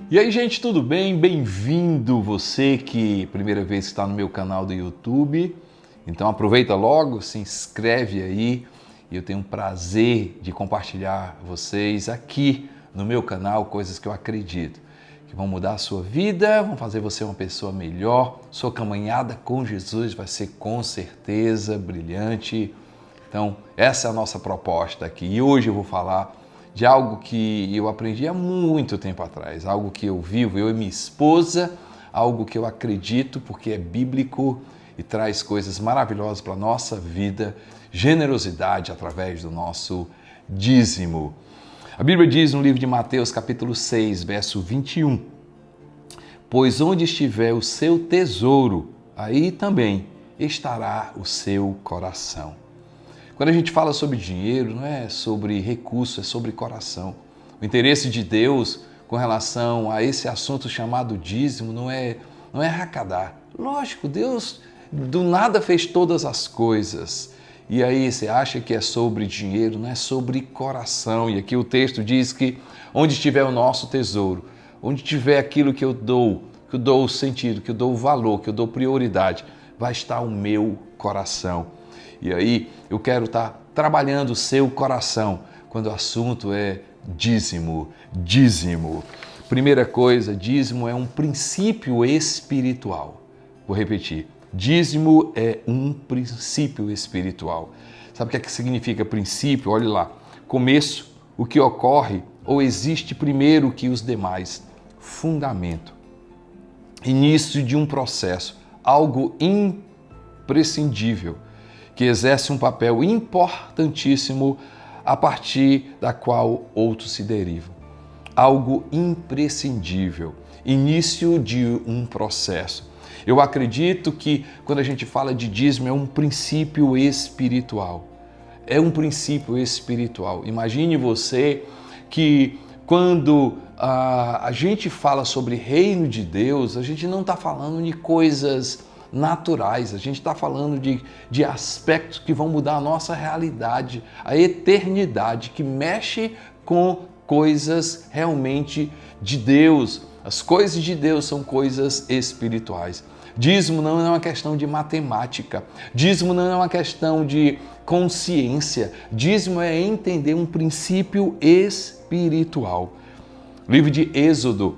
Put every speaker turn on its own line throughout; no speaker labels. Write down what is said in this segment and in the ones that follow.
E aí, gente, tudo bem? Bem-vindo você que primeira vez está no meu canal do YouTube. Então aproveita logo, se inscreve aí. E eu tenho um prazer de compartilhar vocês aqui no meu canal coisas que eu acredito que vão mudar a sua vida, vão fazer você uma pessoa melhor. Sua caminhada com Jesus vai ser com certeza brilhante. Então, essa é a nossa proposta aqui. E hoje eu vou falar de algo que eu aprendi há muito tempo atrás, algo que eu vivo, eu e minha esposa, algo que eu acredito porque é bíblico e traz coisas maravilhosas para a nossa vida, generosidade através do nosso dízimo. A Bíblia diz no livro de Mateus, capítulo 6, verso 21, pois onde estiver o seu tesouro, aí também estará o seu coração. Quando a gente fala sobre dinheiro, não é sobre recurso, é sobre coração. O interesse de Deus com relação a esse assunto chamado dízimo não é arrecadar. Lógico, Deus do nada fez todas as coisas. E aí você acha que é sobre dinheiro, não é sobre coração. E aqui o texto diz que onde estiver o nosso tesouro, onde tiver aquilo que eu dou o sentido, que eu dou o valor, que eu dou prioridade, vai estar o meu coração. E aí eu quero estar trabalhando o seu coração quando o assunto é dízimo. Dízimo. Primeira coisa, dízimo é um princípio espiritual. Vou repetir. Dízimo é um princípio espiritual. Sabe o que significa princípio? Olha lá. Começo, o que ocorre ou existe primeiro que os demais. Fundamento. Início de um processo. Algo imprescindível, que exerce um papel importantíssimo a partir da qual outros se derivam. Algo imprescindível, início de um processo. Eu acredito que quando a gente fala de dízimo é um princípio espiritual. É um princípio espiritual. Imagine você que quando a gente fala sobre reino de Deus, a gente não está falando de coisas naturais, a gente está falando de aspectos que vão mudar a nossa realidade, a eternidade, que mexe com coisas realmente de Deus. As coisas de Deus são coisas espirituais. Dízimo não é uma questão de matemática, dízimo não é uma questão de consciência, dízimo é entender um princípio espiritual. O livro de Êxodo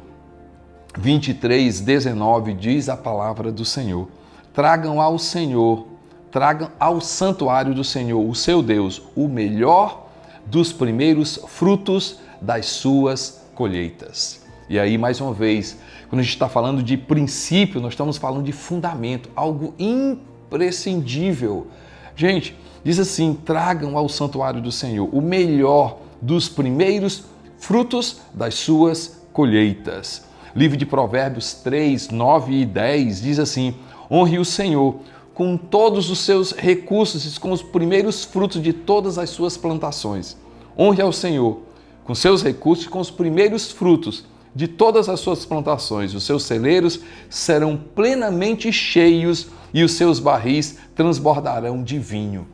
23, 19 diz a palavra do Senhor. Tragam ao Senhor, tragam ao santuário do Senhor, o seu Deus, o melhor dos primeiros frutos das suas colheitas. E aí, mais uma vez, quando a gente está falando de princípio, nós estamos falando de fundamento, algo imprescindível. Gente, diz assim, tragam ao santuário do Senhor o melhor dos primeiros frutos das suas colheitas. Livro de Provérbios 3, 9 e 10 diz assim, honre o Senhor com todos os seus recursos e com os primeiros frutos de todas as suas plantações. Honre ao Senhor com seus recursos e com os primeiros frutos de todas as suas plantações. Os seus celeiros serão plenamente cheios e os seus barris transbordarão de vinho.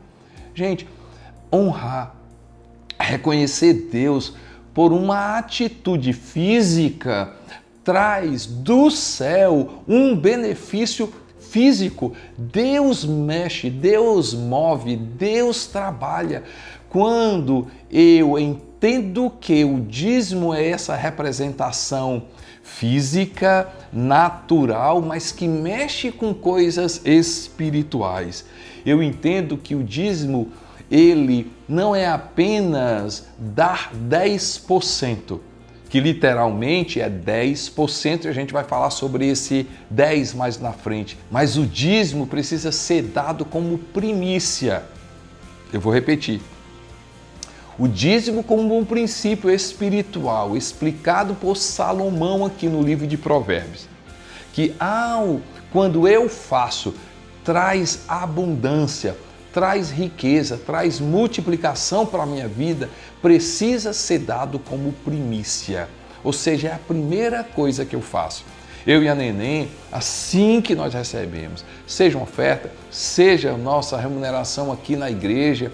Gente, honrar, reconhecer Deus por uma atitude física traz do céu um benefício físico. Deus mexe, Deus move, Deus trabalha. Quando eu entendo que o dízimo é essa representação física, natural, mas que mexe com coisas espirituais. Eu entendo que o dízimo, ele não é apenas dar 10%, que literalmente é 10%, e a gente vai falar sobre esse 10 mais na frente. Mas o dízimo precisa ser dado como primícia. Eu vou repetir. O dízimo como um princípio espiritual, explicado por Salomão aqui no livro de Provérbios. Que quando eu faço, traz abundância, traz riqueza, traz multiplicação para a minha vida, precisa ser dado como primícia. Ou seja, é a primeira coisa que eu faço. Eu e a Neném, assim que nós recebemos, seja uma oferta, seja a nossa remuneração aqui na igreja,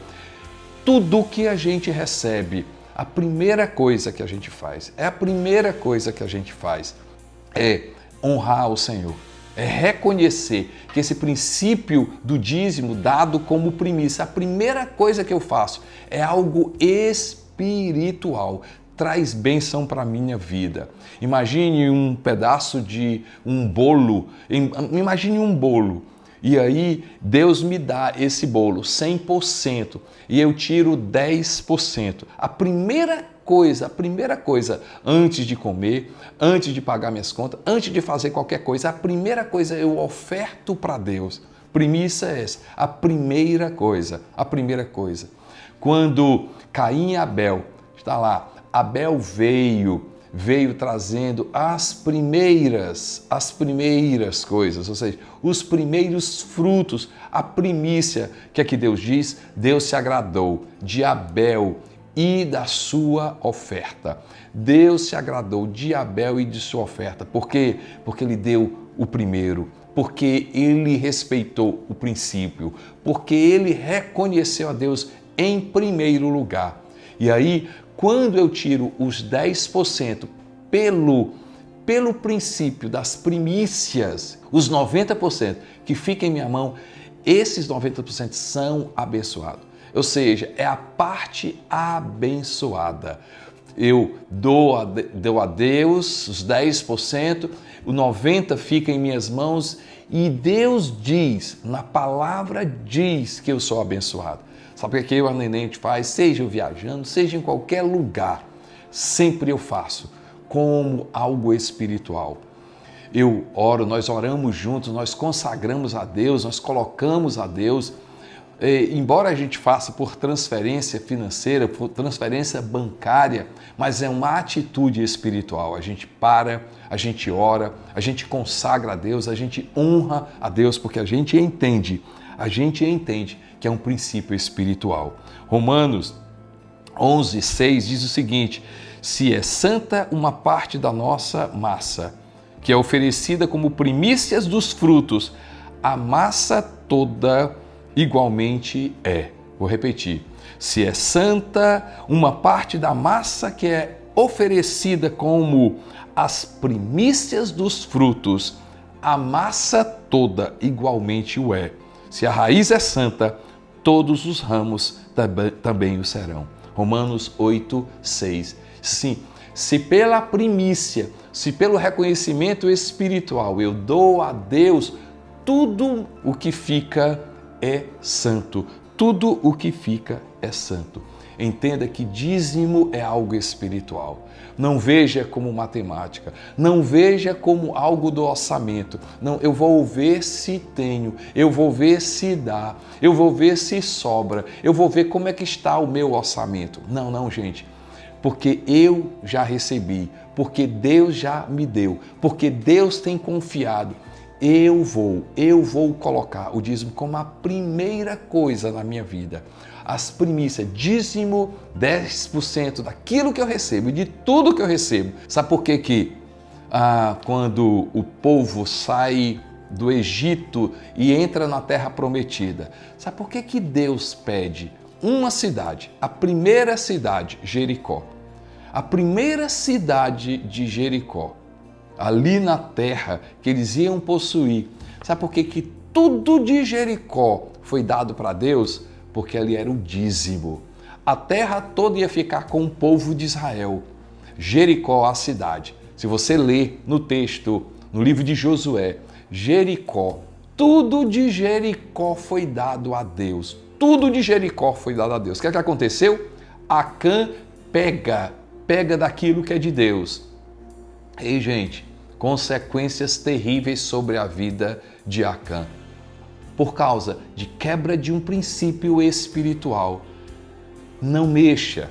tudo que a gente recebe, a primeira coisa que a gente faz, é honrar o Senhor. É reconhecer que esse princípio do dízimo dado como primícia, a primeira coisa que eu faço é algo espiritual. Traz bênção para a minha vida. Imagine um pedaço de um bolo, imagine um bolo. E aí Deus me dá esse bolo 100% e eu tiro 10%. A primeira coisa, antes de comer, antes de pagar minhas contas, antes de fazer qualquer coisa, a primeira coisa eu oferto para Deus. Primícia é essa, a primeira coisa. Quando Caim e Abel, está lá, Abel veio trazendo as primeiras coisas, ou seja, os primeiros frutos, a primícia, que aqui Deus diz, Deus se agradou de Abel e da sua oferta. Deus se agradou de Abel e de sua oferta. Por quê? Porque ele deu o primeiro, porque ele respeitou o princípio, porque ele reconheceu a Deus em primeiro lugar. E aí, quando eu tiro os 10% pelo princípio das primícias, os 90% que ficam em minha mão, esses 90% são abençoados. Ou seja, é a parte abençoada. Eu dou a Deus os 10%, o 90% fica em minhas mãos e Deus diz, na palavra diz que eu sou abençoado. Sabe o que eu e a Neném te faz? Seja eu viajando, seja em qualquer lugar, sempre eu faço como algo espiritual. Eu oro, nós oramos juntos, nós consagramos a Deus, nós colocamos a Deus. Embora a gente faça por transferência financeira, por transferência bancária, mas é uma atitude espiritual. A gente para, a gente ora, a gente consagra a Deus, a gente honra a Deus, porque a gente entende que é um princípio espiritual. Romanos 11:6 diz o seguinte: se é santa uma parte da nossa massa, que é oferecida como primícias dos frutos, a massa toda igualmente é. Vou repetir. Se é santa uma parte da massa que é oferecida como as primícias dos frutos, a massa toda igualmente o é. Se a raiz é santa, todos os ramos também o serão. Romanos 8:6. Sim, se pela primícia, se pelo reconhecimento espiritual eu dou a Deus, tudo o que fica é santo. Tudo o que fica é santo. Entenda que dízimo é algo espiritual. Não veja como matemática, não veja como algo do orçamento. Não, eu vou ver se tenho, eu vou ver se dá, eu vou ver se sobra, eu vou ver como é que está o meu orçamento. Não, gente. Porque eu já recebi, porque Deus já me deu, porque Deus tem confiado. Eu vou colocar o dízimo como a primeira coisa na minha vida. As primícias, dízimo 10% daquilo que eu recebo e de tudo que eu recebo. Sabe por quê que quando o povo sai do Egito e entra na terra prometida, sabe por que Deus pede uma cidade, a primeira cidade, Jericó? A primeira cidade de Jericó, ali na terra que eles iam possuir. Sabe por que tudo de Jericó foi dado para Deus? Porque ali era o dízimo. A terra toda ia ficar com o povo de Israel. Jericó, a cidade. Se você ler no texto, no livro de Josué, Jericó, tudo de Jericó foi dado a Deus. Tudo de Jericó foi dado a Deus. O que é que aconteceu? Acã pega daquilo que é de Deus. Ei, gente, consequências terríveis sobre a vida de Acã. Por causa de quebra de um princípio espiritual. Não mexa,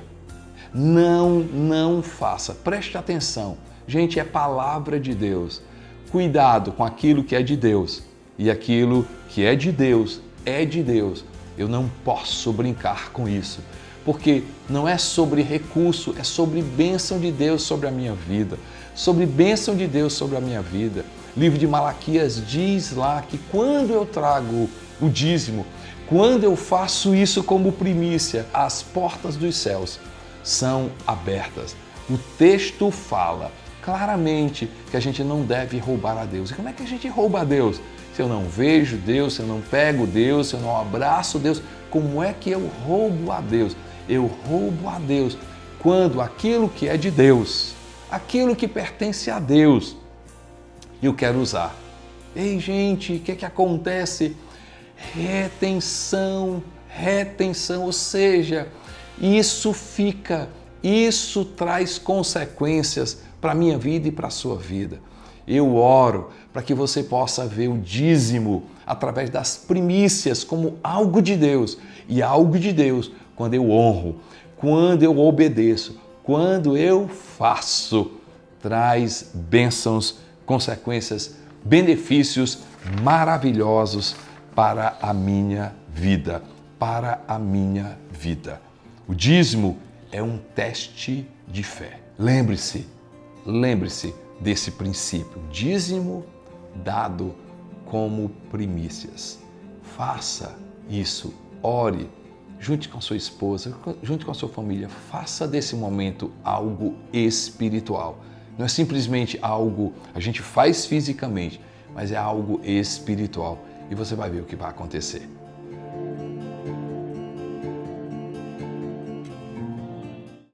não faça. Preste atenção. Gente, é palavra de Deus. Cuidado com aquilo que é de Deus. E aquilo que é de Deus, é de Deus. Eu não posso brincar com isso. Porque não é sobre recurso, é sobre bênção de Deus sobre a minha vida. Sobre bênção de Deus sobre a minha vida. O livro de Malaquias diz lá que quando eu trago o dízimo, quando eu faço isso como primícia, as portas dos céus são abertas. O texto fala claramente que a gente não deve roubar a Deus. E como é que a gente rouba a Deus? Se eu não vejo Deus, se eu não pego Deus, se eu não abraço Deus, como é que eu roubo a Deus? Eu roubo a Deus quando aquilo que é de Deus, aquilo que pertence a Deus, eu quero usar. Ei, gente, o que acontece? Retenção, ou seja, isso traz consequências para a minha vida e para a sua vida. Eu oro para que você possa ver o dízimo através das primícias como algo de Deus. E algo de Deus quando eu honro, quando eu obedeço, quando eu faço, traz bênçãos, consequências, benefícios maravilhosos para a minha vida, O dízimo é um teste de fé. Lembre-se desse princípio. Dízimo dado como primícias. Faça isso, ore, junte com sua esposa, junte com a sua família, faça desse momento algo espiritual. Não é simplesmente algo a gente faz fisicamente, mas é algo espiritual. E você vai ver o que vai acontecer.